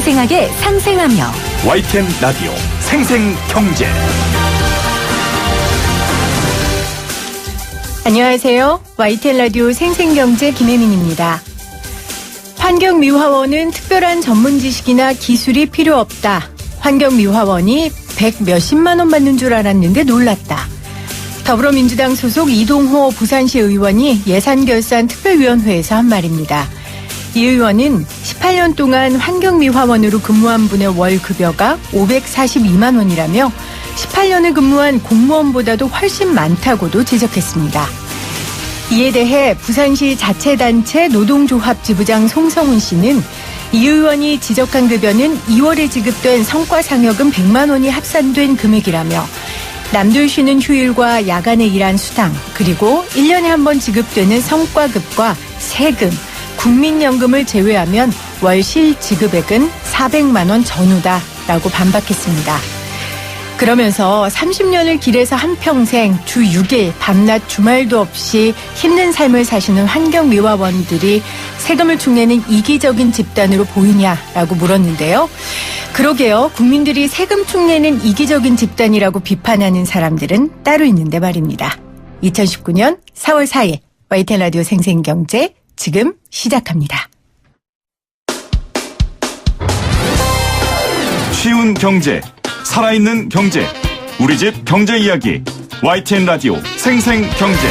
생생하게 상생하며 YTN 라디오 생생경제. 안녕하세요. YTN 라디오 생생경제 김혜민입니다. 환경미화원은 특별한 전문 지식이나 기술이 필요 없다. 환경미화원이 100 몇십만 원 받는 줄 알았는데 놀랐다. 더불어민주당 소속 이동호 부산시 의원이 예산결산특별위원회에서 한 말입니다. 이 의원은 18년 동안 환경미화원으로 근무한 분의 월 급여가 542만 원이라며 18년을 근무한 공무원보다도 훨씬 많다고도 지적했습니다. 이에 대해 부산시 자체단체 노동조합 지부장 송성훈 씨는 이 의원이 지적한 급여는 2월에 지급된 성과상여금 100만 원이 합산된 금액이라며 남들 쉬는 휴일과 야간에 일한 수당, 그리고 1년에 한 번 지급되는 성과급과 세금, 국민연금을 제외하면 월 실지급액은 400만 원 전후다라고 반박했습니다. 그러면서 30년을 길에서 한평생 주 6일 밤낮 주말도 없이 힘든 삶을 사시는 환경미화원들이 세금을 축내는 이기적인 집단으로 보이냐라고 물었는데요. 그러게요. 국민들이 세금 축내는 이기적인 집단이라고 비판하는 사람들은 따로 있는데 말입니다. 2019년 4월 4일 YTN 라디오 생생경제 지금 시작합니다. 쉬운 경제, 살아있는 경제, 우리 집 경제 이야기, YTN 라디오 생생경제.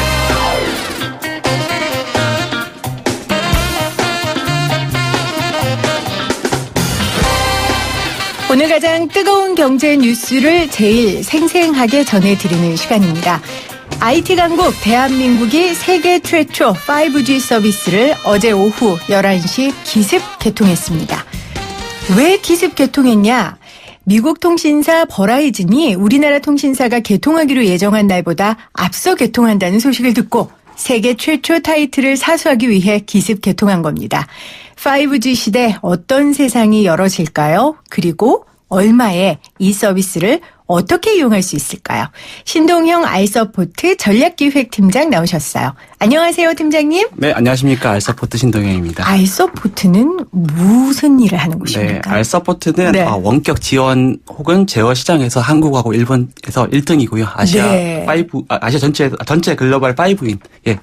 오늘 가장 뜨거운 경제 뉴스를 제일 생생하게 전해드리는 시간입니다. IT 강국 대한민국이 세계 최초 5G 서비스를 어제 오후 11시 기습 개통했습니다. 왜 기습 개통했냐? 미국 통신사 버라이즌이 우리나라 통신사가 개통하기로 예정한 날보다 앞서 개통한다는 소식을 듣고 세계 최초 타이틀을 사수하기 위해 기습 개통한 겁니다. 5G 시대 어떤 세상이 열어질까요? 그리고 얼마에 이 서비스를 어떻게 이용할 수 있을까요? 신동형 알서포트 전략기획팀장 나오셨어요. 안녕하세요, 팀장님. 네, 안녕하십니까. 알서포트 신동형입니다. 알서포트는 무슨 일을 하는 곳입니까? 네, 알서포트는 네. 원격 지원 혹은 제어 시장에서 한국하고 일본에서 1등이고요. 아시아 네. 아시아 전체 글로벌 5인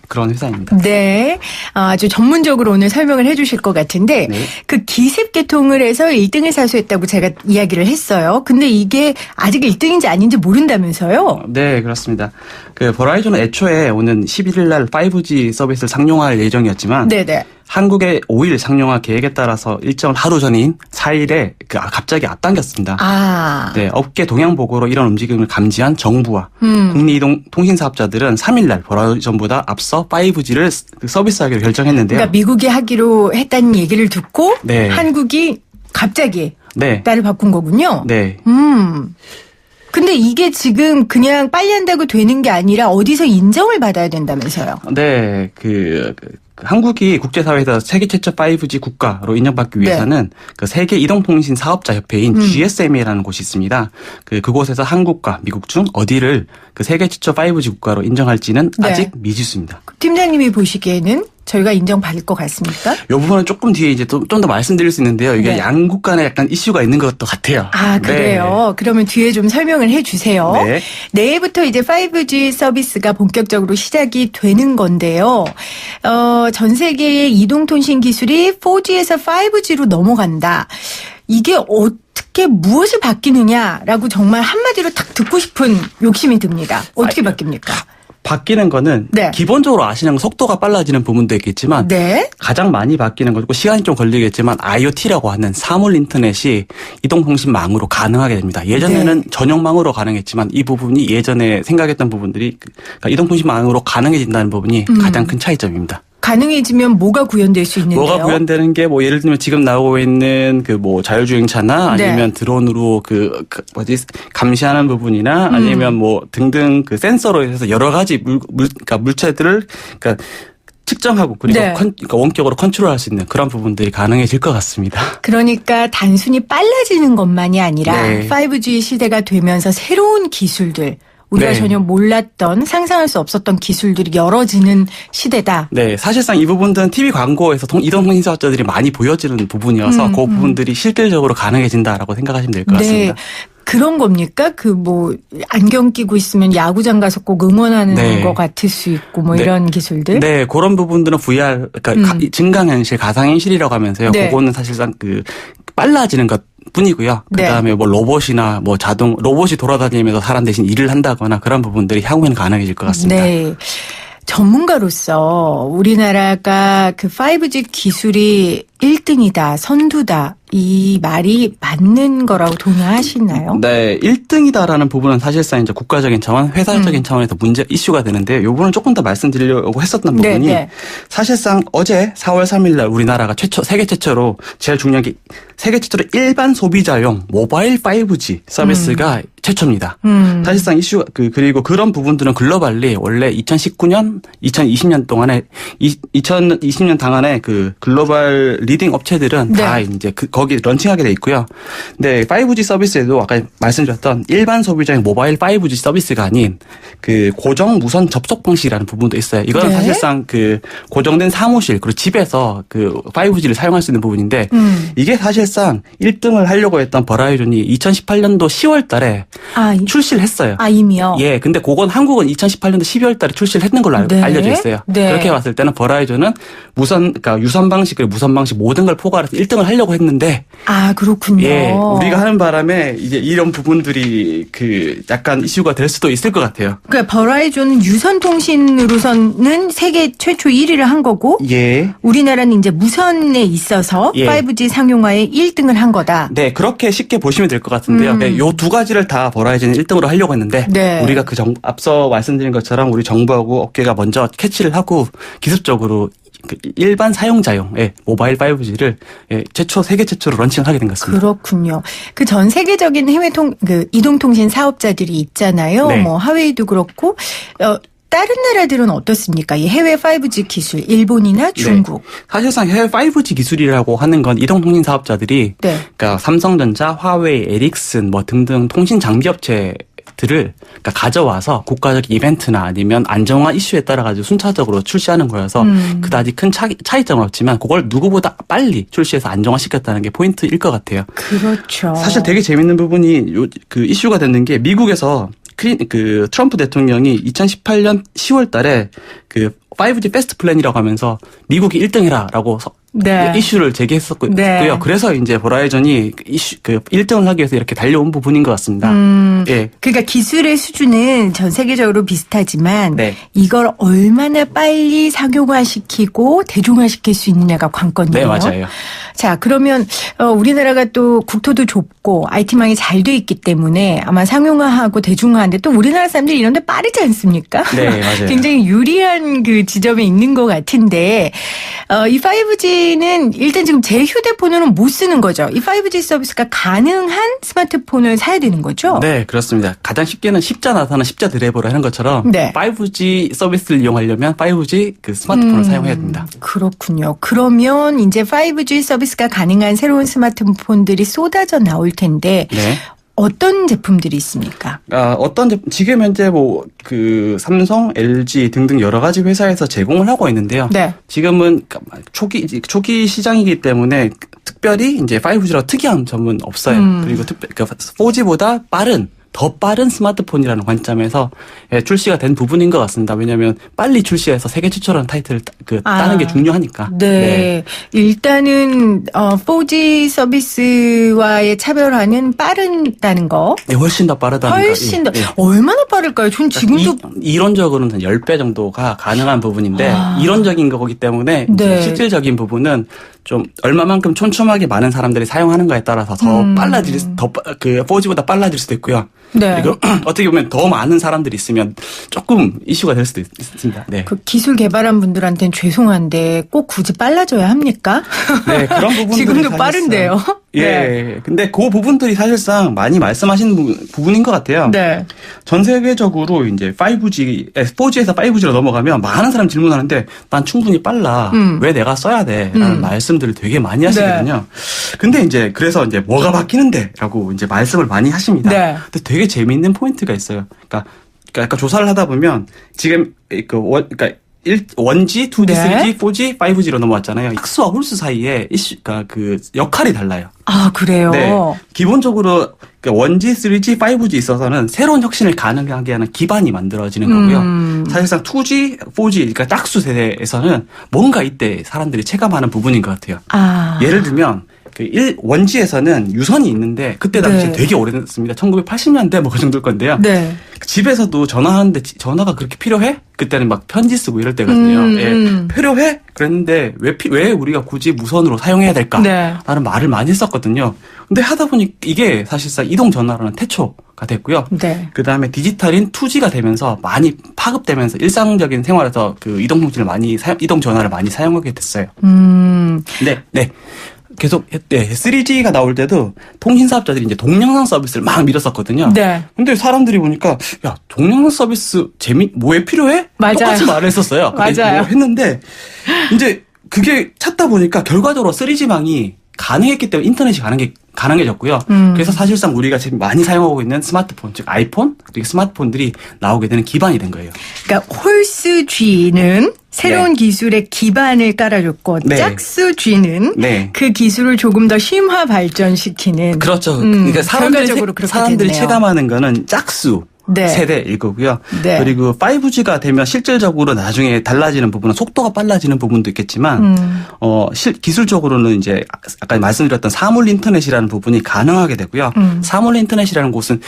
그런 회사입니다. 네, 아주 전문적으로 오늘 설명을 해주실 것 같은데 네. 그 기습 개통을 해서 1등을 사수했다고 제가 이야기를 했어요. 근데 이게 아직 1등인지 아닌지 모른다면서요? 네, 그렇습니다. 그 버라이즌은 애초에 오는 11일 날 5G 서비스를 상용화할 예정이었지만 네네. 한국의 5일 상용화 계획에 따라서 일정을 하루 전인 4일에 갑자기 앞당겼습니다. 아. 네, 업계 동향 보고로 이런 움직임을 감지한 정부와 국내이동통신사업자들은 3일 날 버라이즌보다 앞서 5G를 서비스하기로 결정했는데요. 그러니까 미국이 하기로 했다는 얘기를 듣고 네. 한국이 갑자기 네. 날을 바꾼 거군요. 네. 근데 이게 지금 그냥 빨리 한다고 되는 게 아니라 어디서 인정을 받아야 된다면서요? 네, 한국이 국제사회에서 세계 최초 5G 국가로 인정받기 위해서는 그 세계 이동통신 사업자 협회인 GSMA라는 곳이 있습니다. 그곳에서 한국과 미국 중 어디를 그 세계 최초 5G 국가로 인정할지는 네. 아직 미지수입니다. 팀장님이 보시기에는 저희가 인정받을 것 같습니까? 이 부분은 조금 뒤에 이제 좀 더 말씀드릴 수 있는데요. 이게 네. 양국 간에 약간 이슈가 있는 것도 같아요. 아, 그래요? 네. 그러면 뒤에 좀 설명을 해 주세요. 네. 내일부터 이제 5G 서비스가 본격적으로 시작이 되는 건데요. 전 세계의 이동통신 기술이 4G에서 5G로 넘어간다. 이게 어떻게 무엇이 바뀌느냐라고 정말 한마디로 딱 듣고 싶은 욕심이 듭니다. 어떻게 바뀝니까? 바뀌는 거는 네. 기본적으로 아시는 속도가 빨라지는 부분도 있겠지만 네. 가장 많이 바뀌는 것이고 시간이 좀 걸리겠지만 IoT라고 하는 사물 인터넷이 이동통신망으로 가능하게 됩니다. 예전에는 네. 전용망으로 가능했지만 이 부분이 예전에 생각했던 부분들이 그러니까 이동통신망으로 가능해진다는 부분이 가장 큰 차이점입니다. 가능해지면 뭐가 구현될 수 있는데요? 뭐가 구현되는 게 뭐 예를 들면 지금 나오고 있는 그 뭐 자율주행차나 아니면 네. 드론으로 감시하는 부분이나 아니면 뭐 등등 그 센서로 해서 여러 가지 그러니까 물체들을 그러니까 측정하고 그리고 네. 그러니까 원격으로 컨트롤할 수 있는 그런 부분들이 가능해질 것 같습니다. 그러니까 단순히 빨라지는 것만이 아니라 네. 5G 시대가 되면서 새로운 기술들 우리가 네. 전혀 몰랐던 상상할 수 없었던 기술들이 열어지는 시대다. 네, 사실상 이 부분들은 TV 광고에서 이동통신 사업자들이 많이 보여지는 부분이어서 그 부분들이 실질적으로 가능해진다라고 생각하시면 될 것 같습니다. 그런 겁니까? 안경 끼고 있으면 야구장 가서 꼭 응원하는 네. 것 같을 수 있고, 네. 이런 기술들? 네, 그런 부분들은 VR, 그러니까 증강현실, 가상현실이라고 하면서요. 네. 그거는 사실상 빨라지는 것 뿐이고요. 그 네. 다음에 로봇이나 로봇이 돌아다니면서 사람 대신 일을 한다거나 그런 부분들이 향후에는 가능해질 것 같습니다. 네. 전문가로서 우리나라가 5G 기술이 1등이다, 선두다, 이 말이 맞는 거라고 동의하시나요? 네, 1등이다라는 부분은 사실상 이제 국가적인 차원, 회사적인 차원에서 이슈가 되는데요. 이 부분은 조금 더 말씀드리려고 했었던 부분이 사실상 어제 4월 3일 날 우리나라가 세계 최초로 제일 중요한 게 세계 최초로 일반 소비자용 모바일 5G 서비스가 최초입니다. 사실상 이슈가 그리고 그런 부분들은 글로벌리 원래 2019년, 2020년 동안에 2020년 당안에 글로벌 리딩 업체들은 다 이제 거기 런칭하게 돼 있고요. 네, 5G 서비스에도 아까 말씀드렸던 일반 소비자용 모바일 5G 서비스가 아닌 고정 무선 접속 방식이라는 부분도 있어요. 이거는 사실상 고정된 사무실 그리고 집에서 5G를 사용할 수 있는 부분인데 이게 사실상 1등을 하려고 했던 버라이즌이 2018년도 10월 달에 출시를 했어요. 이미요? 예, 근데 그건 한국은 2018년도 12월 달에 출시를 했는 걸로 알려져 있어요. 네. 그렇게 봤을 때는 버라이즌은 그러니까 유선 방식, 그리고 무선 방식 모든 걸 포괄해서 1등을 하려고 했는데. 그렇군요. 예, 우리가 하는 바람에 이제 이런 부분들이 약간 이슈가 될 수도 있을 것 같아요. 그러니까 버라이즌은 유선 통신으로서는 세계 최초 1위를 한 거고. 예. 우리나라는 이제 무선에 있어서 5G 상용화에 1등을 한 거다. 네, 그렇게 쉽게 보시면 될 것 같은데요. 요 두 가지를 다 버라이즌이 1등으로 하려고 했는데 우리가 앞서 말씀드린 것처럼 우리 정부하고 업계가 먼저 캐치를 하고 기습적으로 일반 사용자용 모바일 5G를 세계 최초로 런칭을 하게 된 것 같습니다. 그렇군요. 전 세계적인 해외 이동통신 사업자들이 있잖아요. 네. 하웨이도 그렇고 다른 나라들은 어떻습니까? 이 해외 5G 기술, 일본이나 중국. 네. 사실상 해외 5G 기술이라고 하는 건 이동통신 사업자들이 그러니까 삼성전자, 화웨이, 에릭슨 등등 통신 장비 업체 들을 가져와서 국가적 이벤트나 아니면 안정화 이슈에 따라 가지고 순차적으로 출시하는 거여서 그다지 큰 차이점은 없지만 그걸 누구보다 빨리 출시해서 안정화시켰다는 게 포인트일 것 같아요. 그렇죠. 사실 되게 재밌는 부분이 이슈가 됐는 게 미국에서 트럼프 대통령이 2018년 10월 달에 5G 패스트 플랜이라고 하면서 미국이 1등이라라고 이슈를 제기했었고요. 그래서 이제 버라이즌이 1등을 하기 위해서 이렇게 달려온 부분인 것 같습니다. 예. 그러니까 기술의 수준은 전 세계적으로 비슷하지만 이걸 얼마나 빨리 상용화시키고 대중화시킬 수 있느냐가 관건이에요. 네, 맞아요. 자, 그러면 우리나라가 또 국토도 좁고 IT망이 잘 돼 있기 때문에 아마 상용화하고 대중화하는데 또 우리나라 사람들이 이런 데 빠르지 않습니까? 네, 맞아요. 굉장히 유리한 지점에 있는 것 같은데 이 5G는 일단 지금 제 휴대폰으로는 못 쓰는 거죠. 이 5G 서비스가 가능한 스마트폰을 사야 되는 거죠? 네, 그렇습니다. 가장 쉽게는 십자 나사나 십자 드라이버를 하는 것처럼 5G 서비스를 이용하려면 5G 스마트폰을 사용해야 됩니다. 그렇군요. 그러면 이제 5G 서비스가 가능한 새로운 스마트폰들이 쏟아져 나올 텐데 어떤 제품들이 있습니까? 어떤 제품, 지금 현재 삼성, LG 등등 여러 가지 회사에서 제공을 하고 있는데요. 지금은 초기 시장이기 때문에 특별히 이제 5G라고 특이한 점은 없어요. 그리고 4G보다 더 빠른 스마트폰이라는 관점에서 출시가 된 부분인 것 같습니다. 왜냐하면 빨리 출시해서 세계 최초라는 타이틀을 따는 게 중요하니까. 네. 일단은 4G 서비스와의 차별화는 빠르다는 거. 네, 훨씬 더 빠르다는 거. 훨씬 더. 얼마나 빠를까요? 전 지금도. 이론적으로는 10배 정도가 가능한 부분인데 이론적인 거기 때문에 실질적인 부분은 좀 얼마만큼 촘촘하게 많은 사람들이 사용하는가에 따라서 더 4G보다 빨라질 수도 있고요. 그리고 어떻게 보면 더 많은 사람들이 있으면 조금 이슈가 될 수도 있습니다. 네. 기술 개발한 분들한테는 죄송한데 꼭 굳이 빨라져야 합니까? 네, 그런 부분들이 지금도 빠른데요. 예. 근데 그 부분들이 사실상 많이 말씀하시는 부분인 것 같아요. 전 세계적으로 이제 4G에서 5G로 넘어가면 많은 사람 질문하는데 난 충분히 빨라. 왜 내가 써야 돼? 라는 말씀들을 되게 많이 하시거든요. 근데 이제 그래서 이제 뭐가 바뀌는데? 라고 이제 말씀을 많이 하십니다. 근데 되게 재미있는 포인트가 있어요. 그러니까 약간 조사를 하다 보면 지금 그러니까 1G, 2G, 네. 3G, 4G, 5G로 넘어왔잖아요. 짝수와 홀수 사이에 그러니까 그 역할이 달라요. 아, 그래요? 네. 기본적으로 1G, 3G, 5G 있어서는 새로운 혁신을 가능하게 하는 기반이 만들어지는 거고요. 사실상 2G, 4G, 그러니까 짝수 세대에서는 뭔가 이때 사람들이 체감하는 부분인 것 같아요. 아. 예를 들면 1G에서는 유선이 있는데 그때 당시에 네. 되게 오래됐습니다. 1980년대 뭐 그 정도일 건데요. 네. 집에서도 전화하는데 전화가 그렇게 필요해? 그때는 막 편지 쓰고 이럴 때거든요. 예. 필요해? 그랬는데 왜 우리가 굳이 무선으로 사용해야 될까? 네. 라는 말을 많이 했었거든요. 근데 하다 보니 이게 사실상 이동 전화로는 태초가 됐고요. 네. 그 다음에 디지털인 2G가 되면서 많이 파급되면서 일상적인 생활에서 그 이동 전화를 많이 사용하게 됐어요. 네. 계속 3G가 나올 때도 통신 사업자들이 이제 동영상 서비스를 막 밀었었거든요. 네. 근데 사람들이 보니까 야 동영상 서비스 뭐에 필요해? 맞아요. 똑같이 말을 했었어요. 맞아요. 뭐 했는데 이제 그게 찾다 보니까 결과적으로 3G망이 가능했기 때문에 인터넷이 가능해졌고요. 그래서 사실상 우리가 지금 많이 사용하고 있는 스마트폰, 즉 아이폰, 그리고 스마트폰들이 나오게 되는 기반이 된 거예요. 그러니까 홀수 G는 새로운 기술의 기반을 깔아줬고 네. 짝수 G는 네. 그 기술을 조금 더 심화 발전시키는 그렇죠. 그러니까 결과적으로 그렇게 사람들이 됐네요. 체감하는 거는 짝수. 네. 세대일 거고요. 네. 그리고 5G가 되면 실질적으로 나중에 달라지는 부분은 속도가 빨라지는 부분도 있겠지만, 기술적으로는 이제 아까 말씀드렸던 사물 인터넷이라는 부분이 가능하게 되고요. 사물 인터넷이라는 곳은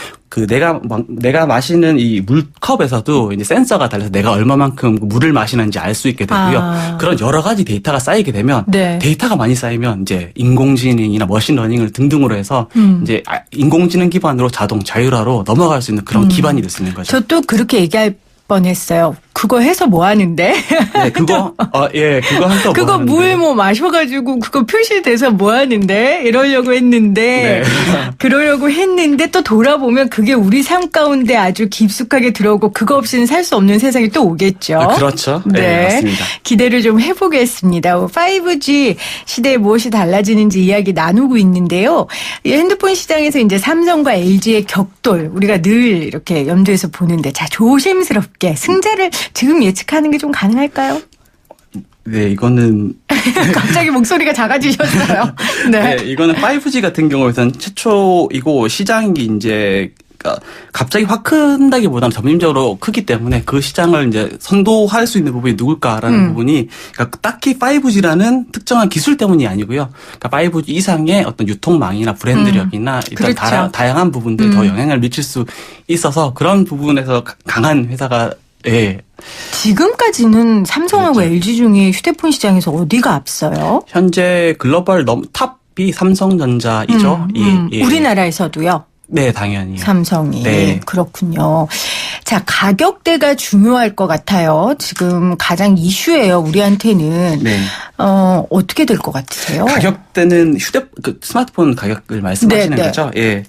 내가 마시는 이 물컵에서도 이제 센서가 달려서 내가 얼마만큼 물을 마시는지 알 수 있게 되고요. 아. 그런 여러 가지 데이터가 쌓이게 되면, 네. 데이터가 많이 쌓이면 이제 인공지능이나 머신러닝을 등등으로 해서 이제 인공지능 기반으로 자동 자율화로 넘어갈 수 있는 그런 기반이 될 수 있는 거죠. 저 또 그렇게 얘기할 뻔했어요. 그거 해서 뭐 하는데? 네, 그거 한거 그거 물 뭐 마셔가지고 그거 표시돼서 뭐 하는데? 이러려고 했는데, 네. 그러려고 했는데 또 돌아보면 그게 우리 삶 가운데 아주 깊숙하게 들어오고 그거 없이는 살 수 없는 세상이 또 오겠죠. 그렇죠. 네. 네, 맞습니다. 기대를 좀 해보겠습니다. 5G 시대에 무엇이 달라지는지 이야기 나누고 있는데요. 이 핸드폰 시장에서 이제 삼성과 LG의 격돌, 우리가 늘 이렇게 염두에서 보는데, 자, 조심스럽게 승자를 지금 예측하는 게 좀 가능할까요? 네, 이거는 갑자기 목소리가 작아지셨어요. 네. 네, 이거는 5G 같은 경우에는 최초이고 시장이 이제 갑자기 확 큰다기보다는 점진적으로 크기 때문에 그 시장을 이제 선도할 수 있는 부분이 누굴까라는 부분이 그러니까 딱히 5G라는 특정한 기술 때문이 아니고요. 그러니까 5G 이상의 어떤 유통망이나 브랜드력이나 일단 그렇죠. 다양한 부분들 더 영향을 미칠 수 있어서 그런 부분에서 강한 회사가 지금까지는 삼성하고 그렇죠. LG 중에 휴대폰 시장에서 어디가 앞서요? 현재 글로벌 탑이 삼성전자이죠. 예. 우리나라에서도요? 네, 당연히. 삼성이. 네. 그렇군요. 자, 가격대가 중요할 것 같아요. 지금 가장 이슈예요, 우리한테는. 네. 어떻게 될 것 같으세요? 가격대는 스마트폰 가격을 말씀하시는 네, 네. 거죠? 예.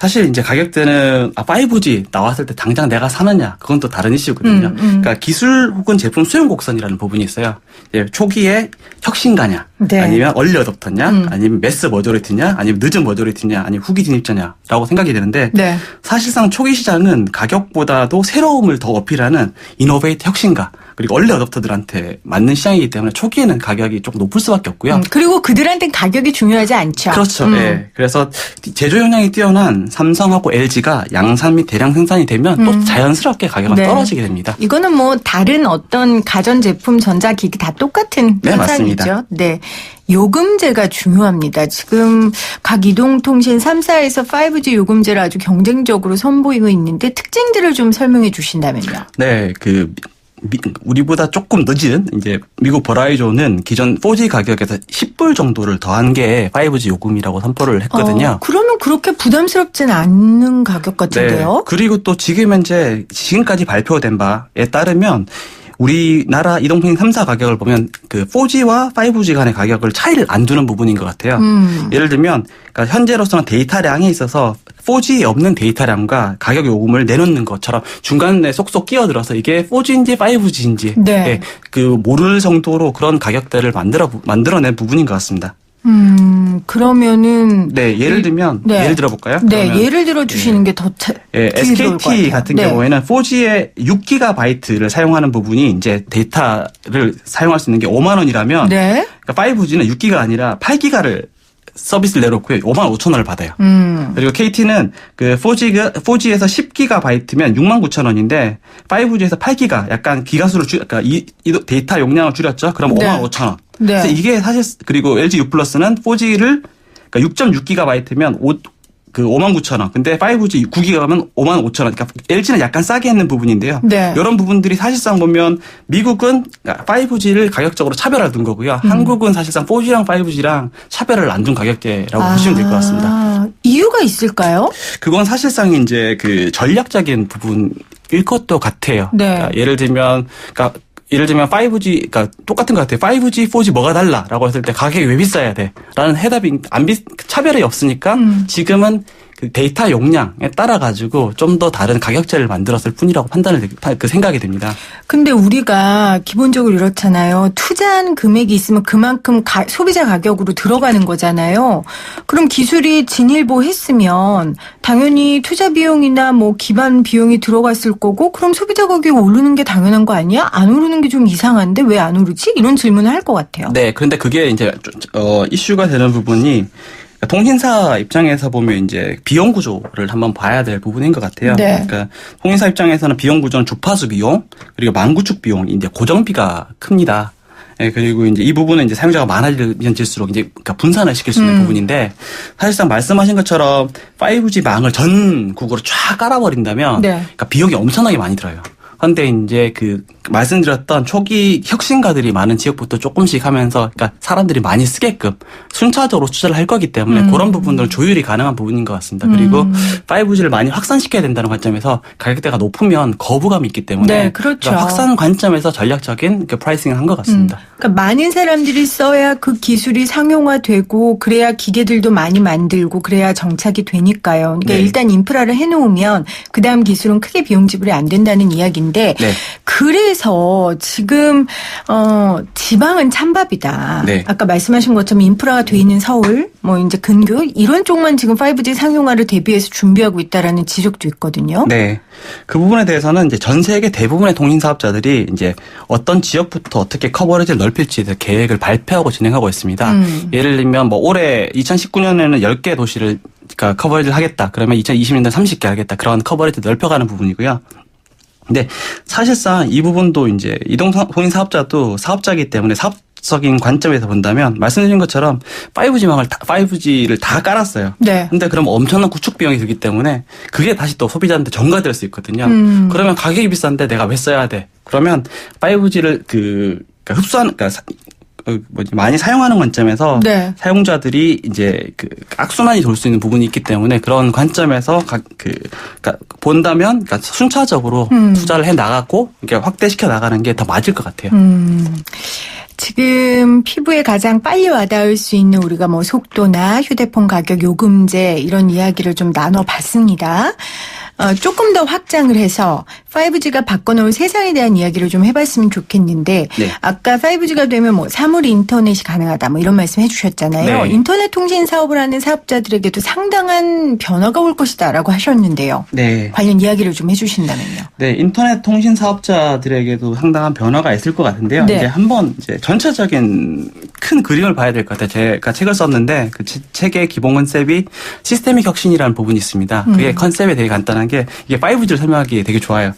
사실 이제 가격대는 5G 나왔을 때 당장 내가 사느냐, 그건 또 다른 이슈거든요. 그러니까 기술 혹은 제품 수용 곡선이라는 부분이 있어요. 예, 초기에 혁신가냐, 네. 아니면 얼리 어댑터냐, 아니면 매스 머저리티냐, 아니면 늦은 머저리티냐, 아니면 후기 진입자냐라고 생각이 되는데 네. 사실상 초기 시장은 가격보다도 새로움을 더 어필하는 이노베이트 혁신가 그리고 얼리 어댑터들한테 맞는 시장이기 때문에 초기에는 가격이 조금 높을 수밖에 없고요. 그리고 그들한테는 가격이 중요하지 않죠. 그렇죠. 예. 그래서 제조 역량이 뛰어난 삼성하고 LG가 양산 및 대량 생산이 되면 또 자연스럽게 가격은 네. 떨어지게 됩니다. 이거는 뭐 다른 어떤 가전제품, 전자기기 다 똑같은 네, 현상이죠. 맞습니다. 네. 요금제가 중요합니다. 지금 각 이동통신 3사에서 5G 요금제를 아주 경쟁적으로 선보이고 있는데 특징들을 좀 설명해 주신다면요. 네. 우리보다 조금 늦은 이제 미국 버라이존은 기존 4G 가격에서 10불 정도를 더한 게 5G 요금이라고 선포를 했거든요. 그러면 그렇게 부담스럽진 않는 가격 같은데요? 네. 그리고 또 지금까지 발표된 바에 따르면 우리나라 이동통신 3사 가격을 보면 4G와 5G 간의 가격을 차이를 안 두는 부분인 것 같아요. 예를 들면 그러니까 현재로서는 데이터량에 있어서 4G에 없는 데이터량과 가격 요금을 내놓는 것처럼 중간에 쏙쏙 끼어들어서 이게 4G인지 5G인지 네. 모를 정도로 그런 가격대를 만들어낸 부분인 것 같습니다. 그러면은 네, 예를 들면 네. 예를 들어볼까요? 네, 그러면 예를 들어 주시는 게 더 SKT 같은 경우에는 4G에 6GB를 사용하는 부분이 이제 데이터를 사용할 수 있는 게 5만 원이라면 네. 그러니까 5G는 6기가 아니라 8기가를 서비스를 내놓고요. 5만 5천 원을 받아요. 그리고 KT는 그 4G에서 10GB면 6만 9천 원인데 5G에서 8기가 약간 기가수를 그러니까 이 데이터 용량을 줄였죠. 그럼 네. 5만 5천 원. 네. 그래서 이게 사실 그리고 LG U 플러스는 4G를 그러니까 6.6GB면 5만 9천 원. 근데 5G 9기가면 5만 5천 원. 그러니까 LG는 약간 싸게 했는 부분인데요. 네. 이런 부분들이 사실상 보면 미국은 5G를 가격적으로 차별화를 둔 거고요. 한국은 사실상 4G랑 5G랑 차별을 안 둔 가격대라고 보시면 될 것 같습니다. 이유가 있을까요? 그건 사실상 이제 그 전략적인 부분일 것도 같아요. 네. 그러니까 예를 들면 5G, 그러니까 똑같은 것 같아요. 5G, 4G 뭐가 달라라고 했을 때 가격이 왜 비싸야 돼? 라는 해답이 차별이 없으니까 지금은 그 데이터 용량에 따라 가지고 좀 더 다른 가격제를 만들었을 뿐이라고 생각이 됩니다. 근데 우리가 기본적으로 이렇잖아요. 투자한 금액이 있으면 그만큼 소비자 가격으로 들어가는 거잖아요. 그럼 기술이 진일보했으면 당연히 투자 비용이나 뭐 기반 비용이 들어갔을 거고 그럼 소비자 가격이 오르는 게 당연한 거 아니야? 안 오르는 게 좀 이상한데 왜 안 오르지? 이런 질문을 할 것 같아요. 네, 그런데 그게 이제 이슈가 되는 부분이 통신사 입장에서 보면 이제 비용 구조를 한번 봐야 될 부분인 것 같아요. 네. 그러니까 통신사 입장에서는 비용 구조는 주파수 비용 그리고 망구축 비용 이제 고정비가 큽니다. 예, 그리고 이제 이 부분은 이제 사용자가 많아질수록 이제 그러니까 분산을 시킬 수 있는 부분인데 사실상 말씀하신 것처럼 5G 망을 전국으로 쫙 깔아버린다면 네. 그러니까 비용이 엄청나게 많이 들어요. 그런데 이제 그 말씀드렸던 초기 혁신가들이 많은 지역부터 조금씩 하면서 그러니까 사람들이 많이 쓰게끔 순차적으로 투자를 할 거기 때문에 그런 부분들은 조율이 가능한 부분인 것 같습니다. 그리고 5G를 많이 확산시켜야 된다는 관점에서 가격대가 높으면 거부감이 있기 때문에 네, 그렇죠. 그러니까 확산 관점에서 전략적인 그 프라이싱을 한 것 같습니다. 그러니까 많은 사람들이 써야 그 기술이 상용화되고 그래야 기계들도 많이 만들고 그래야 정착이 되니까요. 그러니까 네. 일단 인프라를 해놓으면 그다음 기술은 크게 비용 지불이 안 된다는 이야기인데 네. 그래서 지금 지방은 찬밥이다. 네. 아까 말씀하신 것처럼 인프라가 돼 있는 서울, 뭐 이제 근교 이런 쪽만 지금 5G 상용화를 대비해서 준비하고 있다라는 지적도 있거든요. 네. 그 부분에 대해서는 이제 전 세계 대부분의 통신 사업자들이 이제 어떤 지역부터 어떻게 커버리지를 넓힐지에 대해 계획을 발표하고 진행하고 있습니다. 예를 들면 뭐 올해 2019년에는 10개 도시를 그러니까 커버리지를 하겠다. 그러면 2020년대 30개 하겠다. 그런 커버리지를 넓혀가는 부분이고요. 근데 사실상 이 부분도 이제 이동통신 사업자도 사업자이기 때문에 사업적인 관점에서 본다면 말씀드린 것처럼 5G를 다 깔았어요. 네. 근데 그럼 엄청난 구축 비용이 들기 때문에 그게 다시 또 소비자한테 전가될 수 있거든요. 그러면 가격이 비싼데 내가 왜 써야 돼? 그러면 5G를 그러니까 흡수하는 많이 사용하는 관점에서 네. 사용자들이 이제 그 악순환이 돌 수 있는 부분이 있기 때문에 그런 관점에서 그러니까 본다면 그러니까 순차적으로 투자를 해 나가고 이렇게 확대시켜 나가는 게 더 맞을 것 같아요. 지금 피부에 가장 빨리 와닿을 수 있는 우리가 뭐 속도나 휴대폰 가격 요금제 이런 이야기를 좀 나눠봤습니다. 조금 더 확장을 해서 5G가 바꿔놓을 세상에 대한 이야기를 좀 해봤으면 좋겠는데 네. 아까 5G가 되면 뭐 사물 인터넷이 가능하다 뭐 이런 말씀 해주셨잖아요. 네. 인터넷 통신 사업을 하는 사업자들에게도 상당한 변화가 올 것이다라고 하셨는데요. 네. 관련 이야기를 좀 해주신다면요. 네, 인터넷 통신 사업자들에게도 상당한 변화가 있을 것 같은데요. 네. 이제 한번 이제 전체적인 큰 그림을 봐야 될 것 같아요. 제가 책을 썼는데 그 책의 기본 컨셉이 시스테믹 혁신이라는 부분이 있습니다. 그게 컨셉이 되게 간단한 게 이게 5G를 설명하기 되게 좋아요.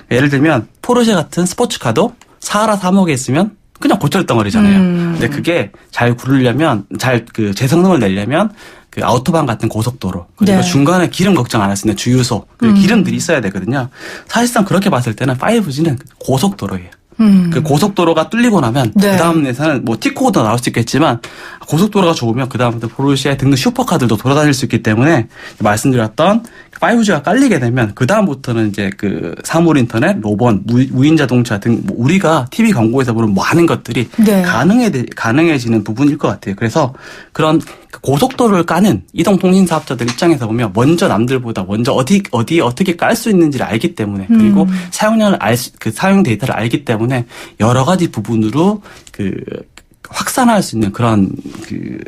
예를 들면 포르쉐 같은 스포츠카도 사하라 사막에 있으면 그냥 고철덩어리잖아요. 근데 그게 잘 구르려면 그 제성능을 내려면 그 아우토반 같은 고속도로 그리고 네. 중간에 기름 걱정 안 할 수 있는 주유소 그리고 기름들이 있어야 되거든요. 사실상 그렇게 봤을 때는 5G는 고속도로예요. 그 고속도로가 뚫리고 나면 네. 그 다음에서는 뭐 티코도 나올 수 있겠지만 고속도로가 좋으면 그 다음부터 포르쉐 등등 슈퍼카들도 돌아다닐 수 있기 때문에 말씀드렸던 5G가 깔리게 되면 그 다음부터는 이제 그 사물 인터넷, 로봇, 무인 자동차 등 우리가 TV 광고에서 보는 많은 것들이 네. 가능해지는 부분일 것 같아요. 그래서 그런 고속도로를 까는 이동통신 사업자들 입장에서 보면 먼저 남들보다 먼저 어디 어떻게 깔 수 있는지를 알기 때문에 그리고 사용량을 사용 데이터를 알기 때문에 여러 가지 부분으로 확산할 수 있는 그런 그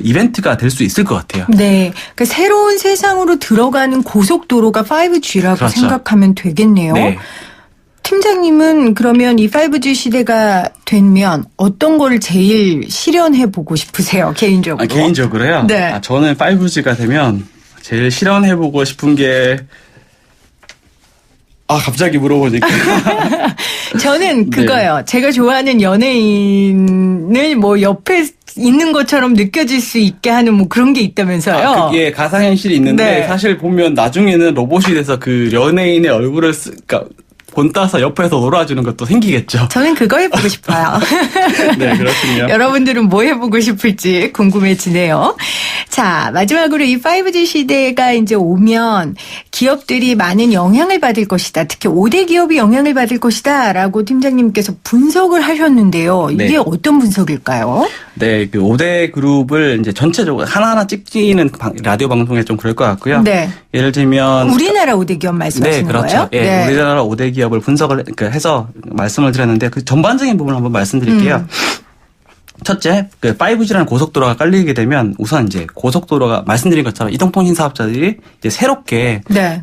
이벤트가 될 수 있을 것 같아요. 네. 그러니까 새로운 세상으로 들어가는 고속도로가 5G라고 그렇죠. 생각하면 되겠네요. 네. 팀장님은 그러면 이 5G 시대가 되면 어떤 걸 제일 실현해 보고 싶으세요? 개인적으로. 개인적으로요? 네. 저는 5G가 되면 제일 실현해보고 싶은 게 갑자기 물어보니까. 저는 그거요. 네. 제가 좋아하는 연예인을 뭐 옆에 있는 것처럼 느껴질 수 있게 하는 뭐 그런 게 있다면서요. 그게 가상현실이 있는데 네. 사실 보면 나중에는 로봇이 돼서 그 연예인의 얼굴을 그러니까 본따서 옆에서 놀아주는 것도 생기겠죠. 저는 그거 해보고 싶어요. 네, 그렇군요. 여러분들은 뭐 해보고 싶을지 궁금해지네요. 자, 마지막으로 이 5G 시대가 이제 오면 기업들이 많은 영향을 받을 것이다. 특히 5대 기업이 영향을 받을 것이다. 라고 팀장님께서 분석을 하셨는데요. 이게 네. 어떤 분석일까요? 네, 그 5대 그룹을 이제 전체적으로 하나하나 찍히는 라디오 방송에 좀 그럴 것 같고요. 네. 예를 들면. 우리나라 5대 기업 말씀하시는 네, 그렇죠. 거예요? 예, 네. 우리나라 5대 기업을 분석을 해서 말씀을 드렸는데 그 전반적인 부분을 한번 말씀드릴게요. 첫째, 그 5G라는 고속도로가 깔리게 되면 우선 이제 고속도로가 말씀드린 것처럼 이동통신 사업자들이 이제 새롭게 네.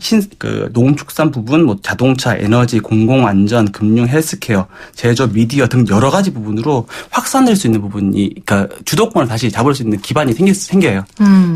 농축산 부분, 뭐 자동차, 에너지, 공공안전, 금융, 헬스케어, 제조업, 미디어 등 여러 가지 부분으로 확산될 수 있는 부분이, 그러니까 주도권을 다시 잡을 수 있는 기반이 생겨요.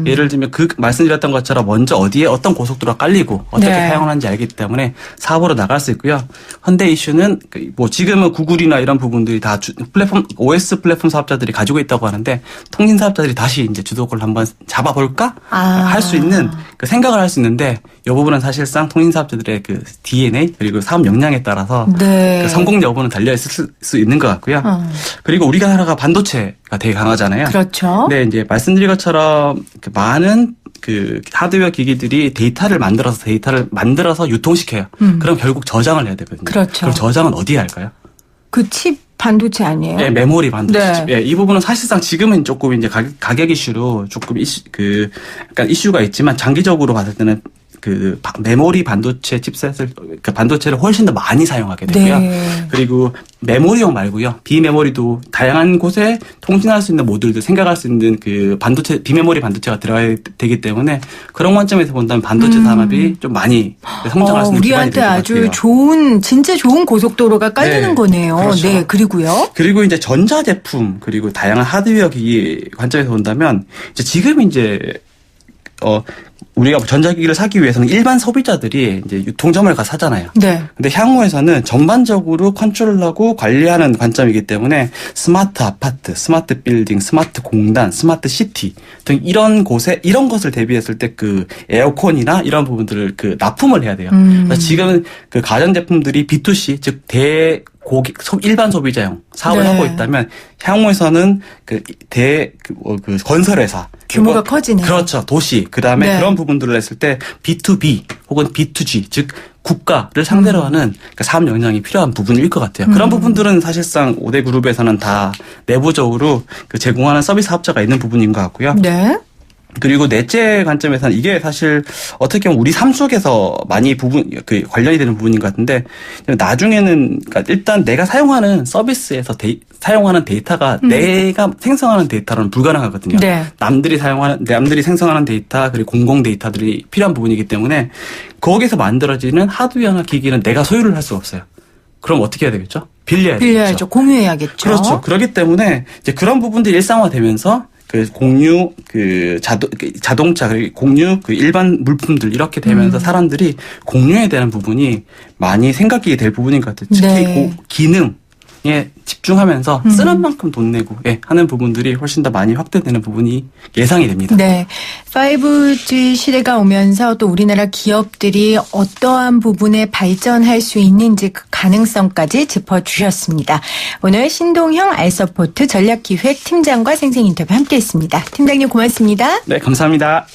예를 들면 그 말씀드렸던 것처럼 먼저 어디에 어떤 고속도로가 깔리고 어떻게 네. 사용하는지 알기 때문에 사업으로 나갈 수 있고요. 현대 이슈는 뭐 지금은 구글이나 이런 부분들이 다 플랫폼 OS 플랫폼 사업자들이 가지고 있다고 하는데 통신 사업자들이 다시 이제 주도권을 한번 잡아볼까 할 수 있는 그 생각을 할 수 있는데 이 부분은 사실상 통신 사업자들의 그 DNA 그리고 사업 역량에 따라서 네. 그 성공 여부는 달려 있을 수 있는 것 같고요. 그리고 우리나라가 반도체가 되게 강하잖아요. 그렇죠. 네, 이제 말씀드린 것처럼 그 많은 그 하드웨어 기기들이 데이터를 만들어서 유통시켜요. 그럼 결국 저장을 해야 되거든요. 그렇죠. 그럼 저장은 어디에 할까요? 그 칩 반도체 아니에요? 네, 메모리 반도체. 네. 예, 이 부분은 사실상 지금은 조금 이제 가격 이슈로 조금 약간 이슈가 있지만 장기적으로 봤을 때는 그 메모리 반도체 칩셋을 그 반도체를 훨씬 더 많이 사용하게 되고요. 네. 그리고 메모리용 말고요. 비메모리도 다양한 곳에 통신할 수 있는 모듈들 생각할 수 있는 그 반도체 비메모리 반도체가 들어가야 되기 때문에 그런 관점에서 본다면 반도체 산업이 좀 많이 성장할 수 있는 기반이 우리한테 될 것 아주 같아요. 진짜 좋은 고속도로가 깔리는 네. 거네요. 그렇죠. 네, 그리고요. 그리고 이제 전자제품 그리고 다양한 하드웨어 기기 관점에서 본다면 지금 우리가 전자기기를 사기 위해서는 일반 소비자들이 이제 유통점을 가서 사잖아요. 네. 근데 향후에서는 전반적으로 컨트롤하고 관리하는 관점이기 때문에 스마트 아파트, 스마트 빌딩, 스마트 공단, 스마트 시티 등 이런 것을 대비했을 때 그 에어컨이나 이런 부분들을 그 납품을 해야 돼요. 그래서 지금 그 가전제품들이 B2C 즉 일반 소비자용 사업을 네. 하고 있다면 향후에서는 그 건설회사 규모가 커지네요. 그렇죠. 도시 그다음에 네. 그런 부분들을 했을 때 B2B 혹은 B2G 즉 국가를 상대로 하는 그 사업 역량이 필요한 부분일 것 같아요. 그런 부분들은 사실상 5대 그룹에서는 다 내부적으로 그 제공하는 서비스 사업자가 있는 부분인 것 같고요. 네. 그리고 넷째 관점에서는 이게 사실 어떻게 보면 우리 삶 속에서 많이 관련이 되는 부분인 것 같은데 나중에는 그러니까 일단 내가 사용하는 서비스에서 사용하는 데이터가 내가 생성하는 데이터로는 불가능하거든요. 네. 남들이 생성하는 데이터 그리고 공공 데이터들이 필요한 부분이기 때문에 거기서 만들어지는 하드웨어나 기기는 내가 소유를 할 수가 없어요. 그럼 어떻게 해야 되겠죠? 빌려야죠. 공유해야겠죠. 그렇죠. 그렇기 때문에 이제 그런 부분들이 일상화되면서 그 공유, 자동차, 그리고 공유, 일반 물품들 이렇게 되면서 사람들이 공유에 대한 부분이 많이 생각이 될 부분인 것 같아요. 특히 네. 기능에 집중하면서 쓰는 만큼 돈 내고 하는 부분들이 훨씬 더 많이 확대되는 부분이 예상이 됩니다. 네. 5G 시대가 오면서 또 우리나라 기업들이 어떠한 부분에 발전할 수 있는지 그 가능성까지 짚어주셨습니다. 오늘 신동형 알서포트 전략기획 팀장과 생생 인터뷰 함께했습니다. 팀장님 고맙습니다. 네, 감사합니다.